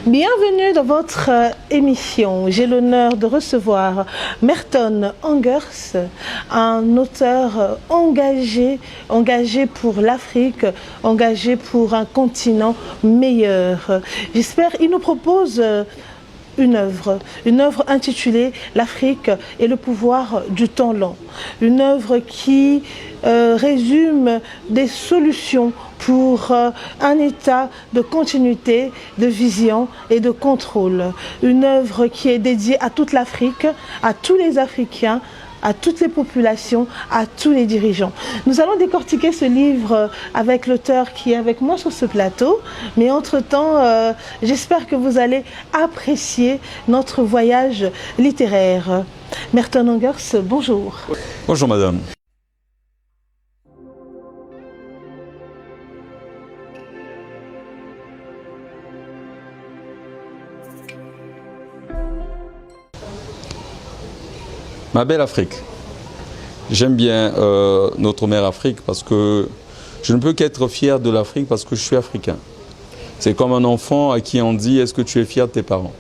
Bienvenue dans votre émission. J'ai l'honneur de recevoir Merton Engers, un auteur engagé pour l'Afrique, engagé pour un continent meilleur. J'espère qu'il nous propose une œuvre intitulée L'Afrique et le pouvoir du temps long. Une œuvre qui résume des solutions pour un état de continuité, de vision et de contrôle. Une œuvre qui est dédiée à toute l'Afrique, à tous les Africains, à toutes les populations, à tous les dirigeants. Nous allons décortiquer ce livre avec l'auteur qui est avec moi sur ce plateau. Mais entre-temps, j'espère que vous allez apprécier notre voyage littéraire. Merton Engers, bonjour. Bonjour madame. Ma belle Afrique, j'aime bien notre mère Afrique parce que je ne peux qu'être fier de l'Afrique parce que je suis africain. C'est comme un enfant à qui on dit « Est-ce que tu es fier de tes parents ?»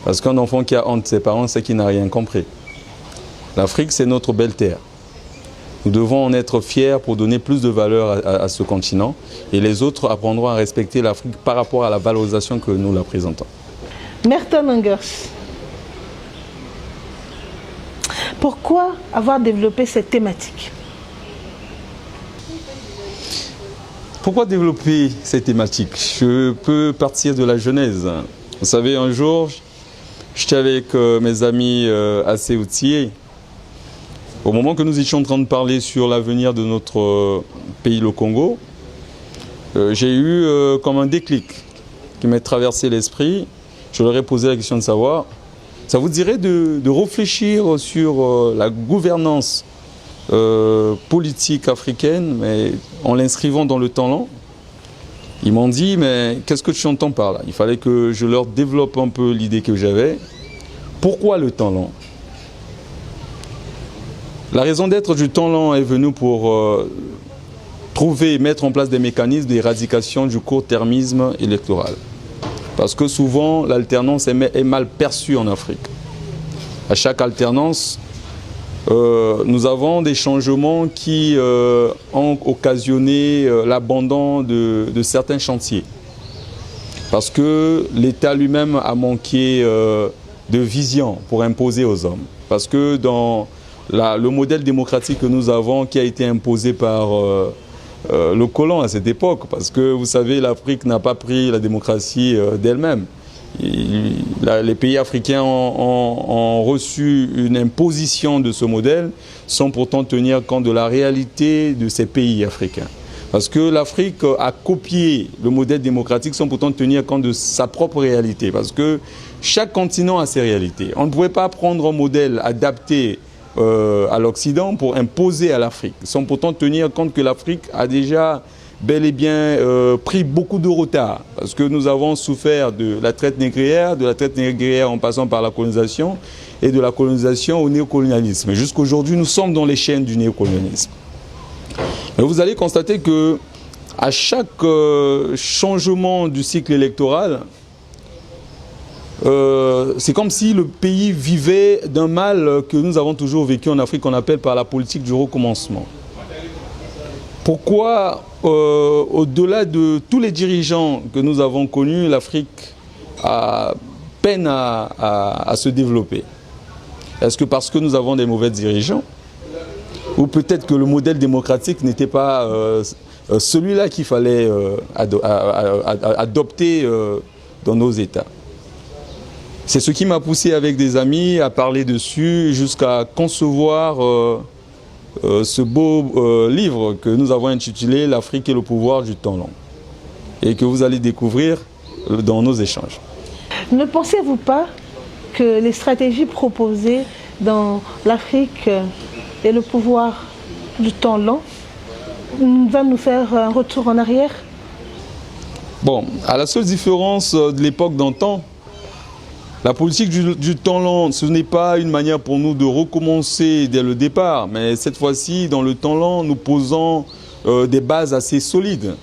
Parce qu'un enfant qui a honte de ses parents, c'est qu'il n'a rien compris. L'Afrique, c'est notre belle terre. Nous devons en être fiers pour donner plus de valeur à ce continent et les autres apprendront à respecter l'Afrique par rapport à la valorisation que nous la présentons. Merton Engers. Pourquoi avoir développé cette thématique? Pourquoi développer cette thématique? Je peux partir de la genèse. Vous savez, un jour, j'étais avec mes amis assez outillés. Au moment que nous étions en train de parler sur l'avenir de notre pays, le Congo, j'ai eu comme un déclic qui m'a traversé l'esprit. Je leur ai posé la question de savoir, ça vous dirait de réfléchir sur la gouvernance politique africaine, mais en l'inscrivant dans le temps long? Ils m'ont dit, mais qu'est-ce que tu entends par là? Il fallait que je leur développe un peu l'idée que j'avais. Pourquoi le temps long? La raison d'être du temps long est venue pour trouver et mettre en place des mécanismes d'éradication du court-termisme électoral. Parce que souvent, l'alternance est mal perçue en Afrique. À chaque alternance, nous avons des changements qui ont occasionné l'abandon de certains chantiers. Parce que l'État lui-même a manqué de vision pour imposer aux hommes. Parce que dans le modèle démocratique que nous avons, qui a été imposé par le colon à cette époque, parce que vous savez, l'Afrique n'a pas pris la démocratie d'elle-même. Les pays africains ont reçu une imposition de ce modèle sans pourtant tenir compte de la réalité de ces pays africains. Parce que l'Afrique a copié le modèle démocratique sans pourtant tenir compte de sa propre réalité. Parce que chaque continent a ses réalités. On ne pouvait pas prendre un modèle adapté à l'Occident pour imposer à l'Afrique, sans pourtant tenir compte que l'Afrique a déjà bel et bien pris beaucoup de retard, parce que nous avons souffert de la traite négrière, en passant par la colonisation, et de la colonisation au néocolonialisme. Jusqu'à aujourd'hui, nous sommes dans les chaînes du néocolonialisme. Mais vous allez constater que à chaque changement du cycle électoral, c'est comme si le pays vivait d'un mal que nous avons toujours vécu en Afrique, qu'on appelle par la politique du recommencement. Pourquoi, au-delà de tous les dirigeants que nous avons connus, l'Afrique peine à se développer? Est-ce que parce que nous avons des mauvais dirigeants? Ou peut-être que le modèle démocratique n'était pas celui-là qu'il fallait adopter dans nos États? C'est ce qui m'a poussé avec des amis à parler dessus jusqu'à concevoir ce beau livre que nous avons intitulé « L'Afrique et le pouvoir du temps long » et que vous allez découvrir dans nos échanges. Ne pensez-vous pas que les stratégies proposées dans l'Afrique et le pouvoir du temps long va nous faire un retour en arrière? Bon, à la seule différence de l'époque d'antan, la politique du temps long, ce n'est pas une manière pour nous de recommencer dès le départ, mais cette fois-ci, dans le temps long, nous posons des bases assez solides.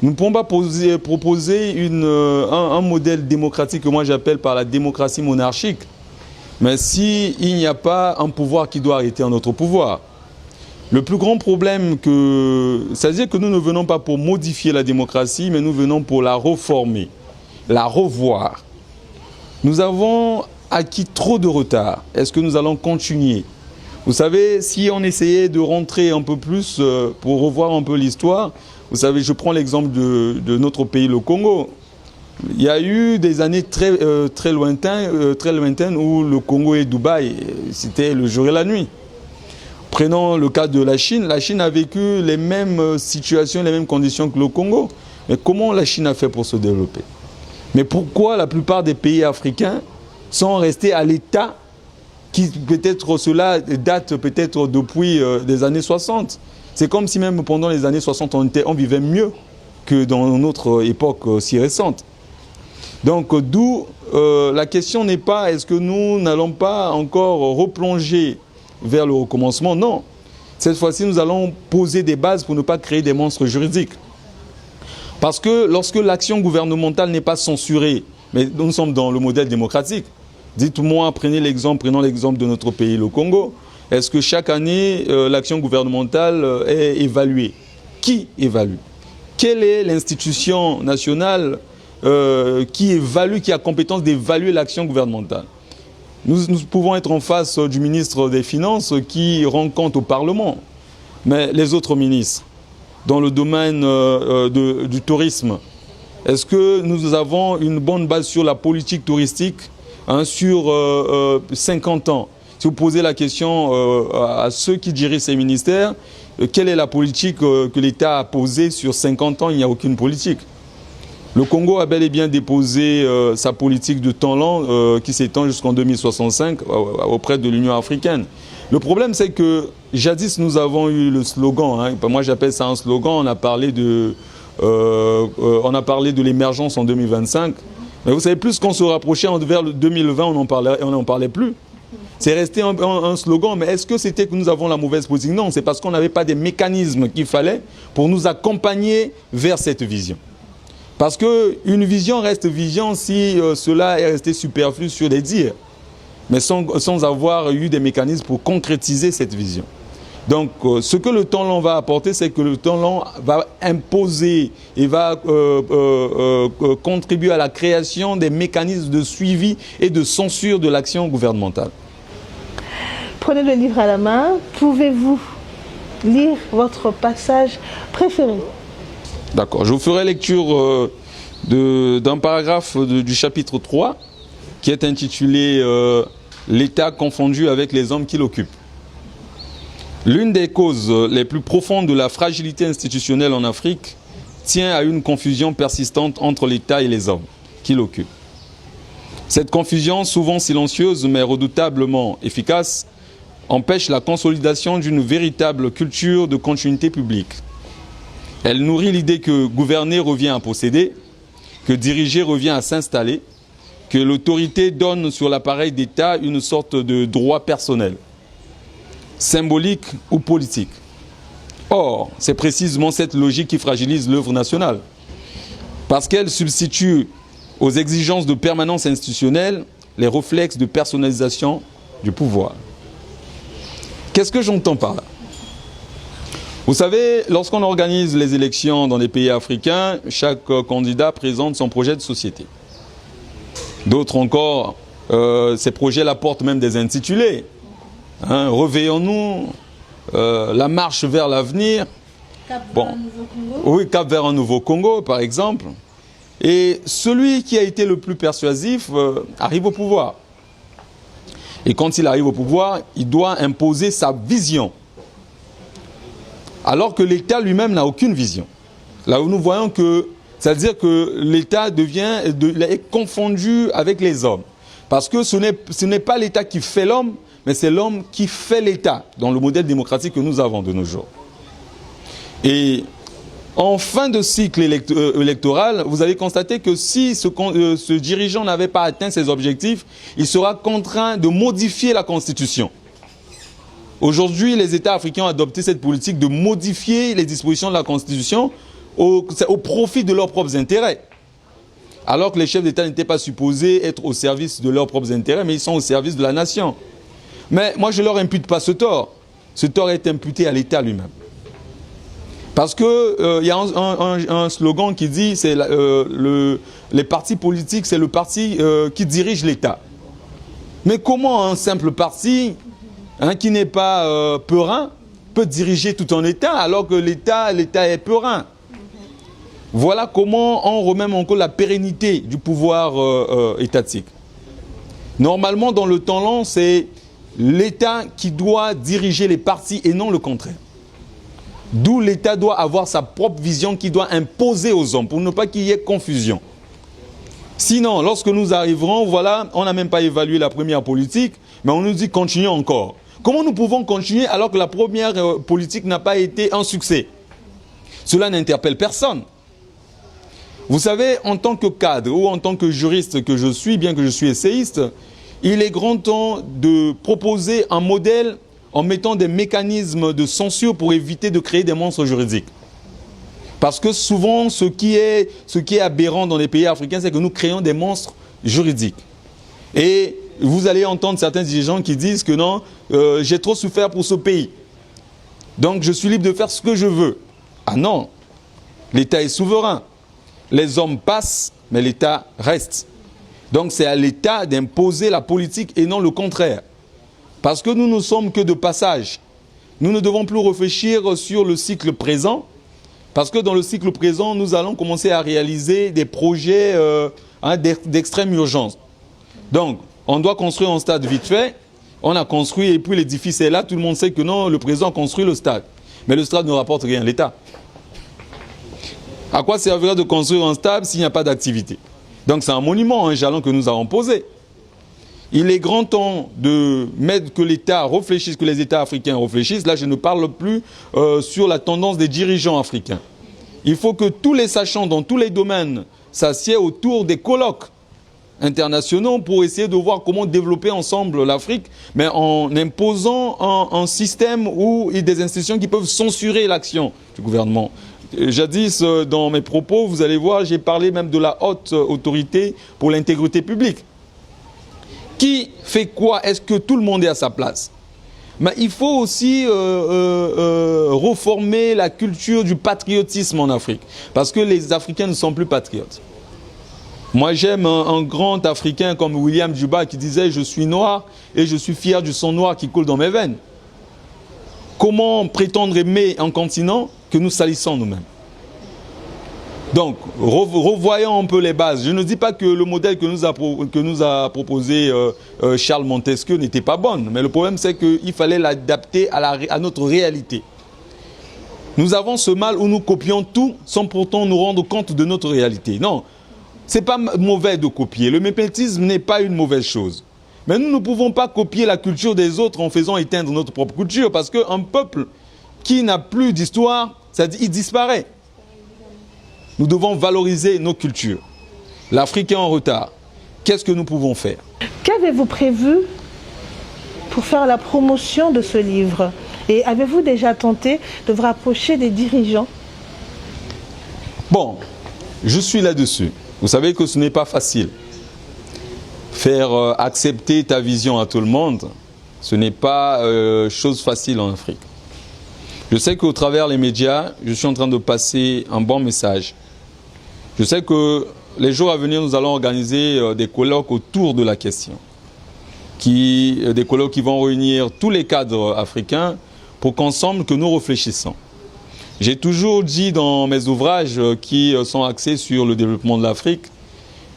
Nous ne pouvons pas proposer un modèle démocratique que moi j'appelle par la démocratie monarchique, mais s'il n'y a pas un pouvoir qui doit arrêter un autre pouvoir. Le plus grand problème, c'est-à-dire que nous ne venons pas pour modifier la démocratie, mais nous venons pour la reformer, la revoir. Nous avons acquis trop de retard. Est-ce que nous allons continuer? Vous savez, si on essayait de rentrer un peu plus pour revoir un peu l'histoire, vous savez, je prends l'exemple de notre pays, le Congo. Il y a eu des années très lointaines où le Congo et Dubaï, c'était le jour et la nuit. Prenons le cas de la Chine a vécu les mêmes situations, les mêmes conditions que le Congo. Mais comment la Chine a fait pour se développer? Mais pourquoi la plupart des pays africains sont restés à l'état qui peut-être cela date peut-être depuis des années 60? C'est comme si même pendant les années 60 on vivait mieux que dans notre époque si récente. Donc d'où la question n'est pas est-ce que nous n'allons pas encore replonger vers le recommencement? Non. Cette fois-ci, nous allons poser des bases pour ne pas créer des monstres juridiques. Parce que lorsque l'action gouvernementale n'est pas censurée, mais nous sommes dans le modèle démocratique, dites-moi, prenons l'exemple de notre pays, le Congo. Est-ce que chaque année, l'action gouvernementale est évaluée? Qui évalue? Quelle est l'institution nationale qui a compétence d'évaluer l'action gouvernementale? Nous pouvons être en face du ministre des Finances qui rend compte au Parlement. Mais les autres ministres, dans le domaine du tourisme, est-ce que nous avons une bonne base sur la politique touristique sur 50 ans? Si vous posez la question à ceux qui dirigent ces ministères, quelle est la politique que l'État a posée sur 50 ans? Il n'y a aucune politique. Le Congo a bel et bien déposé sa politique de temps lent qui s'étend jusqu'en 2065 auprès de l'Union africaine. Le problème, c'est que jadis, nous avons eu le slogan, moi j'appelle ça un slogan, on a parlé de l'émergence en 2025. Mais vous savez, plus qu'on se rapprochait vers le 2020, on n'en parlait plus. C'est resté un slogan, mais est-ce que c'était que nous avons la mauvaise politique? Non, c'est parce qu'on n'avait pas des mécanismes qu'il fallait pour nous accompagner vers cette vision. Parce qu'une vision reste vision si cela est resté superflu sur les dires, mais sans avoir eu des mécanismes pour concrétiser cette vision. Donc, ce que le temps long va apporter, c'est que le temps long va imposer et va contribuer à la création des mécanismes de suivi et de censure de l'action gouvernementale. Prenez le livre à la main. Pouvez-vous lire votre passage préféré? D'accord. Je vous ferai lecture d'un paragraphe du chapitre 3 qui est intitulé l'État confondu avec les hommes qui l'occupent. L'une des causes les plus profondes de la fragilité institutionnelle en Afrique tient à une confusion persistante entre l'État et les hommes qui l'occupent. Cette confusion, souvent silencieuse mais redoutablement efficace, empêche la consolidation d'une véritable culture de continuité publique. Elle nourrit l'idée que gouverner revient à posséder, que diriger revient à s'installer, que l'autorité donne sur l'appareil d'État une sorte de droit personnel, symbolique ou politique. Or, c'est précisément cette logique qui fragilise l'œuvre nationale, parce qu'elle substitue aux exigences de permanence institutionnelle les réflexes de personnalisation du pouvoir. Qu'est-ce que j'entends par là? Vous savez, lorsqu'on organise les élections dans les pays africains, chaque candidat présente son projet de société. D'autres encore, ces projets-là portent même des intitulés. Réveillons-nous, la marche vers l'avenir. Cap vers un nouveau Congo. Oui, Cap vers un nouveau Congo, par exemple. Et celui qui a été le plus persuasif arrive au pouvoir. Et quand il arrive au pouvoir, il doit imposer sa vision. Alors que l'État lui-même n'a aucune vision. Là où nous voyons que, c'est-à-dire que l'État est confondu avec les hommes. Parce que ce n'est pas l'État qui fait l'homme, mais c'est l'homme qui fait l'État, dans le modèle démocratique que nous avons de nos jours. Et en fin de cycle électoral, vous allez constater que si ce dirigeant n'avait pas atteint ses objectifs, il sera contraint de modifier la Constitution. Aujourd'hui, les États africains ont adopté cette politique de modifier les dispositions de la Constitution au profit de leurs propres intérêts. Alors que les chefs d'État n'étaient pas supposés être au service de leurs propres intérêts, mais ils sont au service de la nation. Mais moi, je ne leur impute pas ce tort. Ce tort est imputé à l'État lui-même. Parce qu'il y a un slogan qui dit que les partis politiques, c'est le parti qui dirige l'État. Mais comment un simple parti qui n'est pas peurin peut diriger tout un État alors que l'État est peurin? Voilà comment on remet en cause la pérennité du pouvoir étatique. Normalement, dans le temps long, c'est l'État qui doit diriger les partis et non le contraire. D'où l'État doit avoir sa propre vision qui doit imposer aux hommes pour ne pas qu'il y ait confusion. Sinon, lorsque nous arriverons, voilà, on n'a même pas évalué la première politique, mais on nous dit continuons encore. Comment nous pouvons continuer alors que la première politique n'a pas été un succès? Cela n'interpelle personne. Vous savez, en tant que cadre ou en tant que juriste que je suis, bien que je suis essayiste, il est grand temps de proposer un modèle en mettant des mécanismes de censure pour éviter de créer des monstres juridiques. Parce que souvent, ce qui est aberrant dans les pays africains, c'est que nous créons des monstres juridiques. Et vous allez entendre certains dirigeants qui disent que non, j'ai trop souffert pour ce pays. Donc je suis libre de faire ce que je veux. Ah non, l'État est souverain. Les hommes passent, mais l'État reste. Donc c'est à l'État d'imposer la politique et non le contraire. Parce que nous ne sommes que de passage. Nous ne devons plus réfléchir sur le cycle présent, parce que dans le cycle présent, nous allons commencer à réaliser des projets d'extrême urgence. Donc, on doit construire un stade vite fait, on a construit et puis l'édifice est là, tout le monde sait que non, le président construit le stade. Mais le stade ne rapporte rien à l'État. À quoi servira de construire un stade s'il n'y a pas d'activité? Donc c'est un monument, un jalon que nous avons posé. Il est grand temps de mettre que l'État réfléchisse, que les États africains réfléchissent. Là, je ne parle plus sur la tendance des dirigeants africains. Il faut que tous les sachants dans tous les domaines s'assiedent autour des colloques internationaux pour essayer de voir comment développer ensemble l'Afrique, mais en imposant un système où il y a des institutions qui peuvent censurer l'action du gouvernement. Jadis, dans mes propos, vous allez voir, j'ai parlé même de la haute autorité pour l'intégrité publique. Qui fait quoi? Est-ce que tout le monde est à sa place? Mais il faut aussi reformer la culture du patriotisme en Afrique. Parce que les Africains ne sont plus patriotes. Moi, j'aime un grand Africain comme William Juba qui disait « Je suis noir et je suis fier du sang noir qui coule dans mes veines ». Comment prétendre aimer un continent que nous salissons nous-mêmes? Donc, revoyons un peu les bases. Je ne dis pas que le modèle que nous a proposé Charles Montesquieu n'était pas bon, mais le problème c'est qu'il fallait l'adapter à notre réalité. Nous avons ce mal où nous copions tout sans pourtant nous rendre compte de notre réalité. Non, ce n'est pas mauvais de copier. Le mimétisme n'est pas une mauvaise chose. Mais nous ne pouvons pas copier la culture des autres en faisant éteindre notre propre culture, parce qu'un peuple qui n'a plus d'histoire, il disparaît. Nous devons valoriser nos cultures. L'Afrique est en retard. Qu'est-ce que nous pouvons faire? Qu'avez-vous prévu pour faire la promotion de ce livre? Et avez-vous déjà tenté de vous rapprocher des dirigeants? Bon, je suis là-dessus. Vous savez que ce n'est pas facile. Faire accepter ta vision à tout le monde, ce n'est pas chose facile en Afrique. Je sais qu'au travers des médias, je suis en train de passer un bon message. Je sais que les jours à venir, nous allons organiser des colloques autour de la question. Des colloques qui vont réunir tous les cadres africains pour qu'ensemble que nous réfléchissons. J'ai toujours dit dans mes ouvrages qui sont axés sur le développement de l'Afrique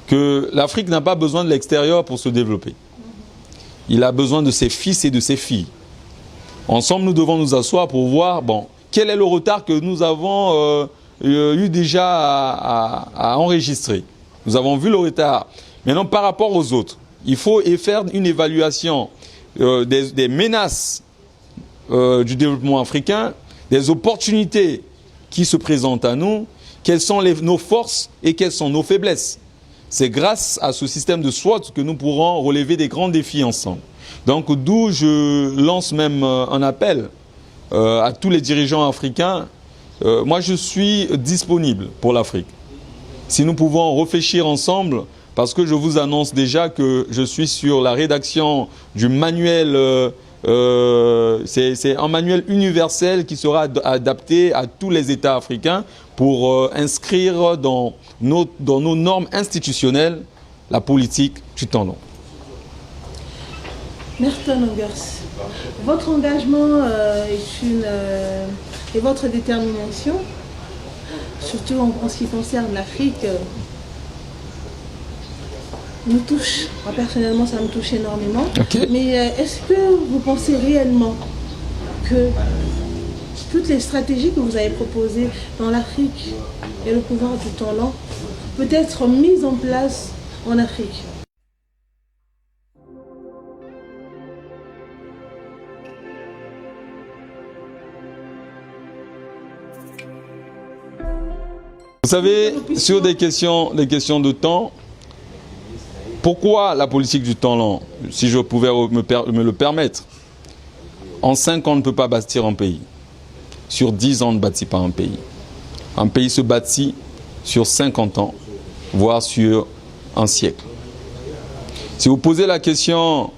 que l'Afrique n'a pas besoin de l'extérieur pour se développer. Il a besoin de ses fils et de ses filles. Ensemble, nous devons nous asseoir pour voir, bon, quel est le retard que nous avons eu déjà à enregistrer. Nous avons vu le retard. Maintenant, par rapport aux autres, il faut faire une évaluation des menaces du développement africain, des opportunités qui se présentent à nous, quelles sont nos forces et quelles sont nos faiblesses. C'est grâce à ce système de SWOT que nous pourrons relever des grands défis ensemble. Donc d'où je lance même un appel à tous les dirigeants africains moi je suis disponible pour l'Afrique. Si nous pouvons réfléchir ensemble, parce que je vous annonce déjà que je suis sur la rédaction du manuel, c'est un manuel universel qui sera adapté à tous les États africains pour inscrire dans nos normes institutionnelles la politique du temps long. Merton Engers, votre engagement et votre détermination, surtout en ce qui concerne l'Afrique, nous touche. Moi, personnellement, ça me touche énormément. Okay. Mais est-ce que vous pensez réellement que toutes les stratégies que vous avez proposées dans l'Afrique et le pouvoir du temps lent peut être mises en place en Afrique? Vous savez, sur des questions de temps, pourquoi la politique du temps lent, si je pouvais me le permettre? En 5 ans, on ne peut pas bâtir un pays. Sur 10 ans, on ne bâtit pas un pays. Un pays se bâtit sur 50 ans, voire sur un siècle. Si vous posez la question,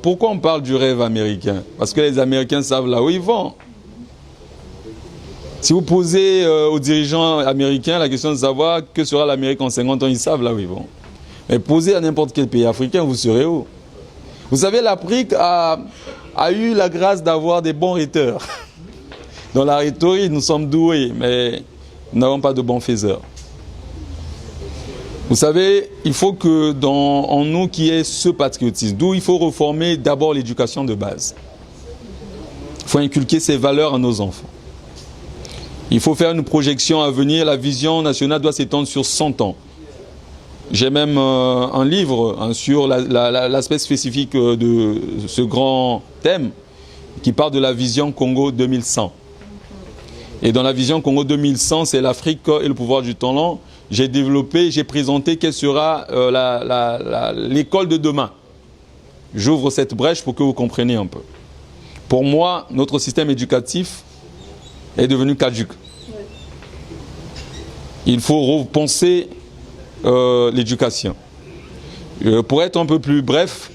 pourquoi on parle du rêve américain? Parce que les Américains savent là où ils vont. Si vous posez aux dirigeants américains la question de savoir que sera l'Amérique en 50 ans, ils savent là où ils vont. Mais posez à n'importe quel pays africain, vous serez où? Vous savez, l'Afrique a eu la grâce d'avoir des bons rhéteurs. Dans la rhétorique, nous sommes doués, mais nous n'avons pas de bons faiseurs. Vous savez, il faut que en nous qu'il y ait ce patriotisme, d'où il faut reformer d'abord l'éducation de base. Il faut inculquer ces valeurs à nos enfants. Il faut faire une projection à venir. La vision nationale doit s'étendre sur 100 ans. J'ai même un livre sur l'aspect spécifique de ce grand thème qui parle de la vision Congo 2100. Et dans la vision Congo 2100, c'est l'Afrique et le pouvoir du temps lent. J'ai développé, j'ai présenté quelle sera l'école de demain. J'ouvre cette brèche pour que vous compreniez un peu. Pour moi, notre système éducatif est devenu caduc. Il faut repenser l'éducation. Pour être un peu plus bref,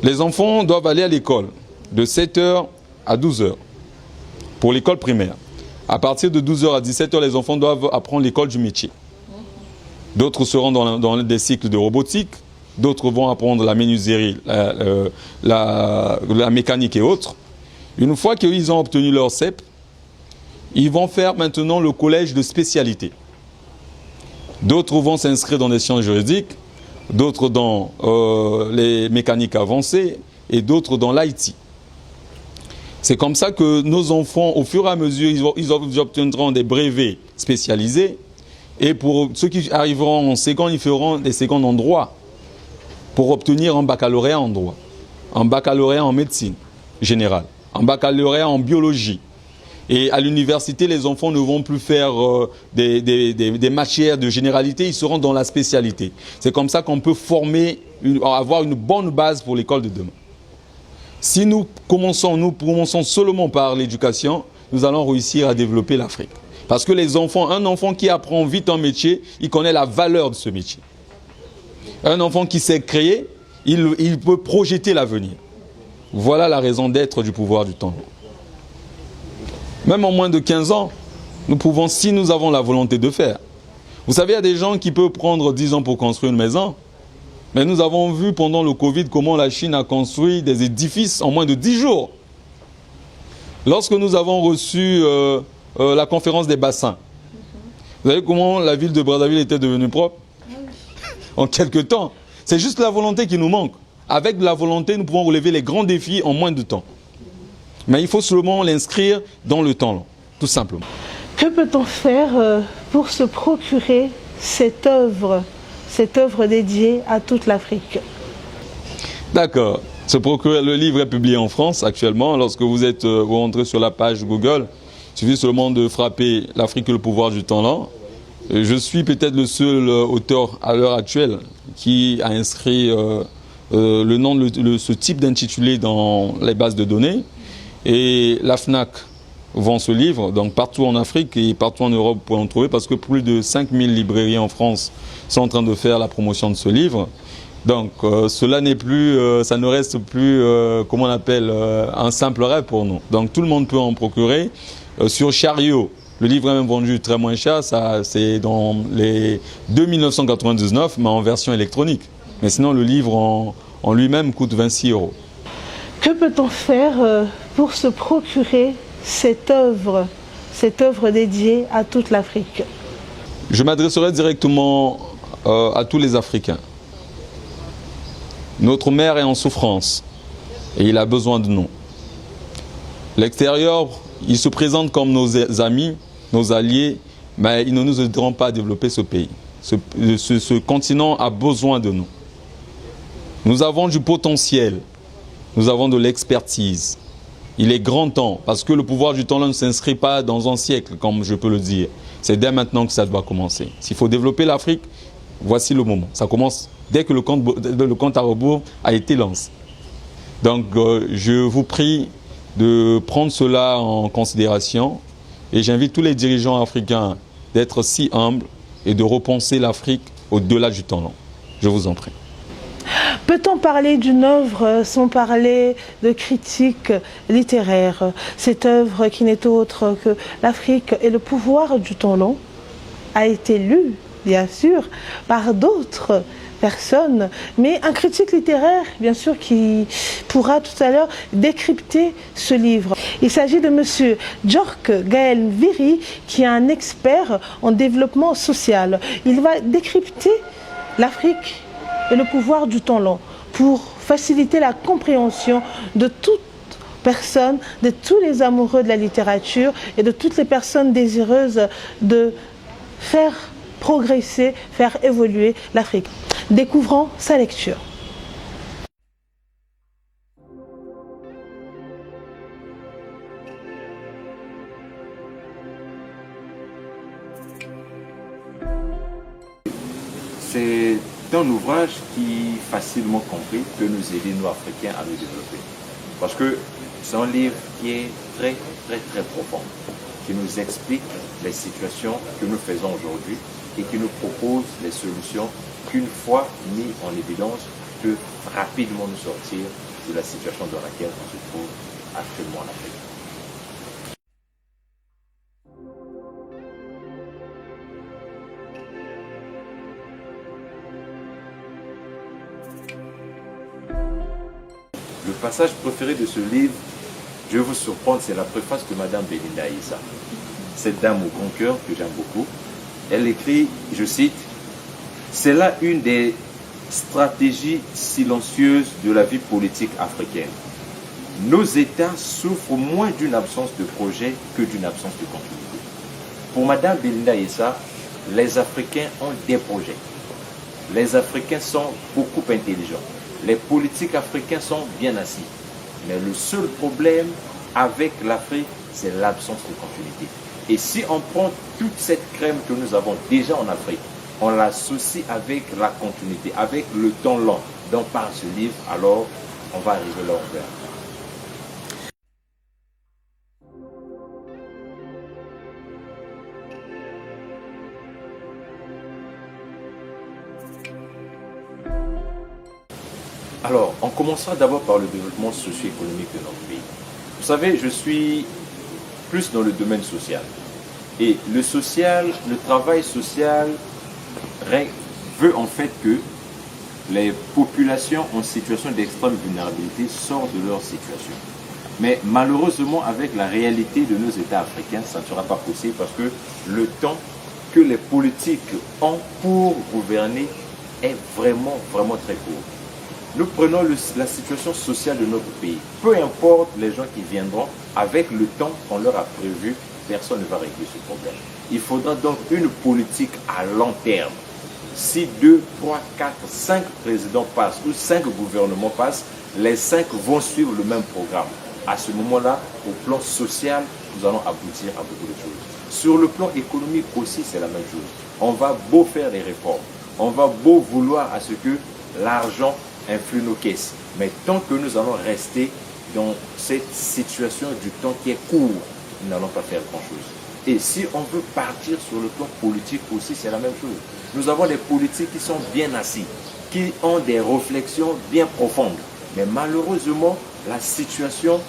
les enfants doivent aller à l'école de 7h à 12h pour l'école primaire. À partir de 12h à 17h, les enfants doivent apprendre l'école du métier. D'autres seront dans des cycles de robotique, d'autres vont apprendre la menuiserie, la mécanique et autres. Une fois qu'ils ont obtenu leur CEP, ils vont faire maintenant le collège de spécialité. D'autres vont s'inscrire dans des sciences juridiques, d'autres dans les mécaniques avancées et d'autres dans l'IT. C'est comme ça que nos enfants, au fur et à mesure, ils obtiendront des brevets spécialisés. Et pour ceux qui arriveront en seconde, ils feront des secondes en droit pour obtenir un baccalauréat en droit, un baccalauréat en médecine générale, un baccalauréat en biologie. Et à l'université, les enfants ne vont plus faire des matières de généralité, ils seront dans la spécialité. C'est comme ça qu'on peut former, avoir une bonne base pour l'école de demain. Si nous commençons seulement par l'éducation, nous allons réussir à développer l'Afrique. Parce que les enfants, un enfant qui apprend vite un métier, il connaît la valeur de ce métier. Un enfant qui sait créer, il peut projeter l'avenir. Voilà la raison d'être du pouvoir du temps. Même en moins de 15 ans, nous pouvons, si nous avons la volonté de faire. Vous savez, il y a des gens qui peuvent prendre 10 ans pour construire une maison. Mais nous avons vu pendant le Covid comment la Chine a construit des édifices en moins de 10 jours. Lorsque nous avons reçu la conférence des bassins, vous savez comment la ville de Brazzaville était devenue propre? En quelques temps. C'est juste la volonté qui nous manque. Avec de la volonté, nous pouvons relever les grands défis en moins de temps. Mais il faut seulement l'inscrire dans le temps long, tout simplement. Que peut-on faire pour se procurer cette œuvre dédiée à toute l'Afrique? D'accord. Le livre est publié en France actuellement. Lorsque vous rentrez sur la page Google, il suffit seulement de frapper l'Afrique et le pouvoir du temps lent. Je suis peut-être le seul auteur à l'heure actuelle qui a inscrit le nom de ce type d'intitulé dans les bases de données. Et la FNAC vend ce livre. Donc partout en Afrique et partout en Europe, vous pouvez en trouver parce que plus de 5000 librairies en France sont en train de faire la promotion de ce livre. Donc cela n'est plus, ça ne reste plus, comment on appelle, un simple rêve pour nous. Donc tout le monde peut en procurer. Sur Chariot, le livre est même vendu très moins cher, c'est dans les 2 999, mais en version électronique. Mais sinon le livre en lui-même coûte 26 €. Que peut-on faire pour se procurer cette œuvre dédiée à toute l'Afrique? Je m'adresserai directement à tous les Africains. Notre maire est en souffrance et il a besoin de nous. L'extérieur, il se présente comme nos amis, nos alliés, mais ils ne nous aideront pas à développer ce pays. Ce continent a besoin de nous. Nous avons du potentiel. Nous avons de l'expertise. Il est grand temps, parce que le pouvoir du temps-là ne s'inscrit pas dans un siècle, comme je peux le dire. C'est dès maintenant que ça doit commencer. S'il faut développer l'Afrique, voici le moment. Ça commence dès que le compte à rebours a été lancé. Donc, je vous prie de prendre cela en considération et j'invite tous les dirigeants africains d'être si humbles et de repenser l'Afrique au-delà du temps long. Je vous en prie. Peut-on parler d'une œuvre sans parler de critique littéraire? Cette œuvre qui n'est autre que l'Afrique et le pouvoir du temps long a été lue, bien sûr, par d'autres personnes, mais un critique littéraire, bien sûr, qui pourra tout à l'heure décrypter ce livre. Il s'agit de M. Djork Gaël Viry, qui est un expert en développement social. Il va décrypter l'Afrique et le pouvoir du temps long pour faciliter la compréhension de toute personne, de tous les amoureux de la littérature et de toutes les personnes désireuses de faire progresser, faire évoluer l'Afrique. Découvrons sa lecture. C'est un ouvrage qui, facilement compris, peut nous aider, nous Africains, à nous développer. Parce que c'est un livre qui est très, très, très profond, qui nous explique les situations que nous faisons aujourd'hui et qui nous propose les solutions qu'une fois mis en évidence, peut rapidement nous sortir de la situation dans laquelle on se trouve actuellement en Afrique. Le passage préféré de ce livre, je vais vous surprendre, c'est la préface de Madame Belinda Issa. Cette dame au grand cœur que j'aime beaucoup. Elle écrit, je cite, « C'est là une des stratégies silencieuses de la vie politique africaine. Nos États souffrent moins d'une absence de projet que d'une absence de continuité. » Pour Madame Belinda Issa, les Africains ont des projets. Les Africains sont beaucoup intelligents. Les politiques africains sont bien assis. Mais le seul problème avec l'Afrique, c'est l'absence de continuité. Et si on prend toute cette crème que nous avons déjà en Afrique, on l'associe avec la continuité, avec le temps long dont parle ce livre, alors on va arriver là où on veut. Alors, on commencera d'abord par le développement socio-économique de notre pays. Vous savez, je suis plus dans le domaine social. Et le social, le travail social veut en fait que les populations en situation d'extrême vulnérabilité sortent de leur situation. Mais malheureusement, avec la réalité de nos États africains, ça ne sera pas possible parce que le temps que les politiques ont pour gouverner est vraiment, vraiment très court. Nous prenons la situation sociale de notre pays. Peu importe les gens qui viendront, avec le temps qu'on leur a prévu, personne ne va régler ce problème. Il faudra donc une politique à long terme. Si 2, 3, 4, 5 présidents passent ou 5 gouvernements passent, les 5 vont suivre le même programme. À ce moment-là, au plan social, nous allons aboutir à beaucoup de choses. Sur le plan économique aussi, c'est la même chose. On va beau faire des réformes, on va beau vouloir à ce que l'argent influe nos caisses. Mais tant que nous allons rester dans cette situation du temps qui est court, nous n'allons pas faire grand-chose. Et si on veut partir sur le plan politique aussi, c'est la même chose. Nous avons des politiques qui sont bien assis, qui ont des réflexions bien profondes. Mais malheureusement, la situation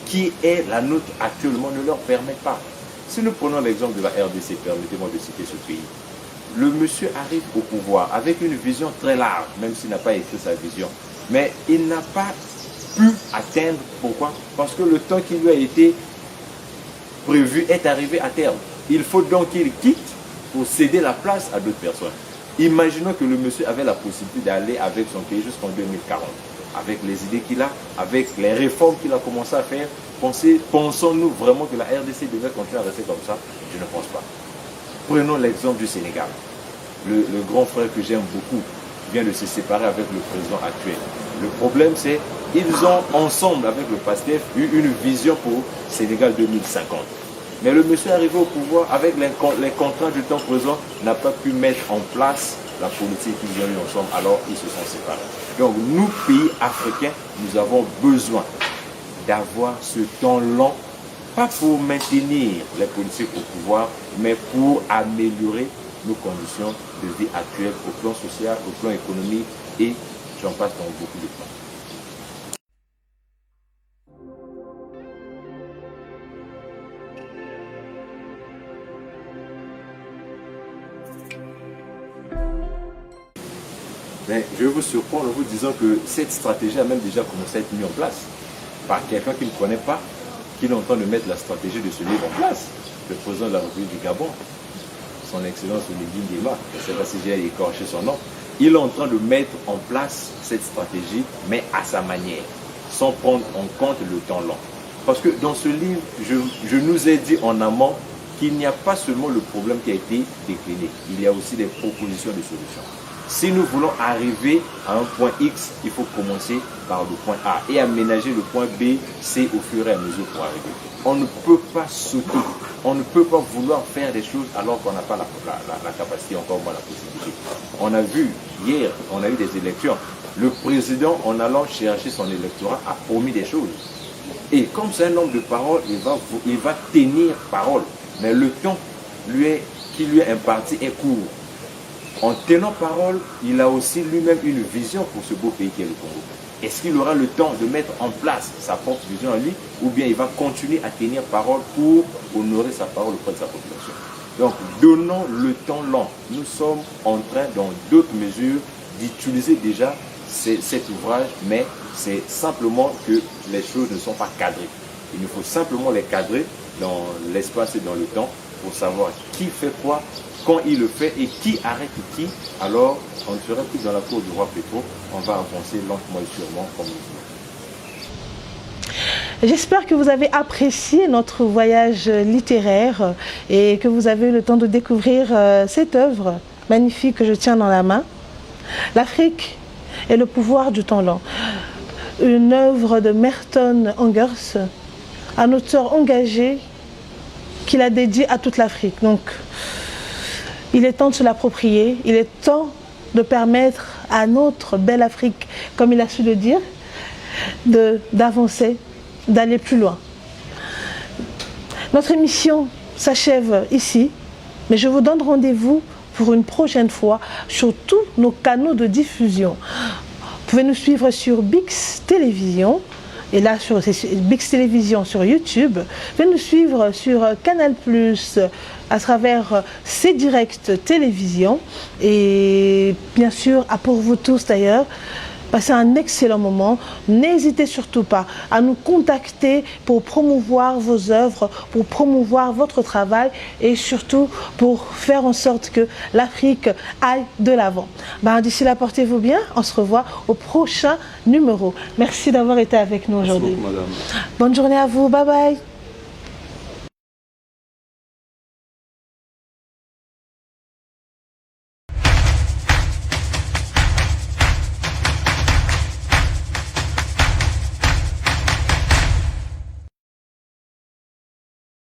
qui est la nôtre actuellement ne leur permet pas. Si nous prenons l'exemple de la RDC, permettez-moi de citer ce pays. Le monsieur arrive au pouvoir avec une vision très large, même s'il n'a pas écrit sa vision. Mais il n'a pas pu atteindre. Pourquoi? Parce que le temps qui lui a été prévu est arrivé à terme. Il faut donc qu'il quitte pour céder la place à d'autres personnes. Imaginons que le monsieur avait la possibilité d'aller avec son pays jusqu'en 2040. Avec les idées qu'il a, avec les réformes qu'il a commencé à faire, pensons-nous vraiment que la RDC devait continuer à rester comme ça? Je ne pense pas. Prenons l'exemple du Sénégal. Le grand frère que j'aime beaucoup vient de se séparer avec le président actuel. Le problème, c'est qu'ils ont ensemble, avec le PASTEF, eu une vision pour Sénégal 2050. Mais le monsieur arrivé au pouvoir, avec les contraintes du temps présent, n'a pas pu mettre en place la politique qu'ils ont eu ensemble, alors ils se sont séparés. Donc nous, pays africains, nous avons besoin d'avoir ce temps long, pas pour maintenir les politiques au pouvoir, mais pour améliorer nos conditions de vie actuelles au plan social, au plan économique et j'en passe dans beaucoup de plans. Mais je vais vous surprendre en vous disant que cette stratégie a même déjà commencé à être mise en place par quelqu'un qui ne connaît pas, qui est en train de mettre la stratégie de ce livre en place, le président de la République du Gabon, son excellence Oligui Nguema, je ne sais pas si j'ai écorché son nom, il est en train de mettre en place cette stratégie, mais à sa manière, sans prendre en compte le temps long. Parce que dans ce livre, je nous ai dit en amont qu'il n'y a pas seulement le problème qui a été décliné, il y a aussi des propositions de solutions. Si nous voulons arriver à un point X, il faut commencer par le point A et aménager le point B, C au fur et à mesure pour arriver. On ne peut pas sauter, on ne peut pas vouloir faire des choses alors qu'on n'a pas la capacité, encore moins la possibilité. On a vu hier, on a eu des élections. Le président, en allant chercher son électorat, a promis des choses. Et comme c'est un homme de parole, il va tenir parole. Mais le temps qui lui est imparti est court. En tenant parole, il a aussi lui-même une vision pour ce beau pays qu'est le Congo. Est-ce qu'il aura le temps de mettre en place sa propre vision en lui ou bien il va continuer à tenir parole pour honorer sa parole auprès de sa population? Donc, donnons le temps long. Nous sommes en train, dans d'autres mesures, d'utiliser déjà cet ouvrage, mais c'est simplement que les choses ne sont pas cadrées. Il nous faut simplement les cadrer dans l'espace et dans le temps pour savoir qui fait quoi, quand il le fait et qui arrête qui, alors on ne serait plus dans la cour du roi Petro, on va avancer lentement et sûrement comme nous voulons. J'espère que vous avez apprécié notre voyage littéraire et que vous avez eu le temps de découvrir cette œuvre magnifique que je tiens dans la main. L'Afrique et le pouvoir du temps long. Une œuvre de Merton Engers, un auteur engagé qu'il a dédié à toute l'Afrique. Donc, il est temps de se l'approprier, il est temps de permettre à notre belle Afrique, comme il a su le dire, d'avancer, d'aller plus loin. Notre émission s'achève ici, mais je vous donne rendez-vous pour une prochaine fois sur tous nos canaux de diffusion. Vous pouvez nous suivre sur Bix Télévision, et là sur Bix Télévision sur YouTube. Vous pouvez nous suivre sur Canal+, à travers C-Direct Télévision. Et bien sûr, pour vous tous d'ailleurs, passez un excellent moment. N'hésitez surtout pas à nous contacter pour promouvoir vos œuvres, pour promouvoir votre travail et surtout pour faire en sorte que l'Afrique aille de l'avant. D'ici là, portez-vous bien. On se revoit au prochain numéro. Merci d'avoir été avec nous aujourd'hui. Merci beaucoup, madame. Bonne journée à vous. Bye bye.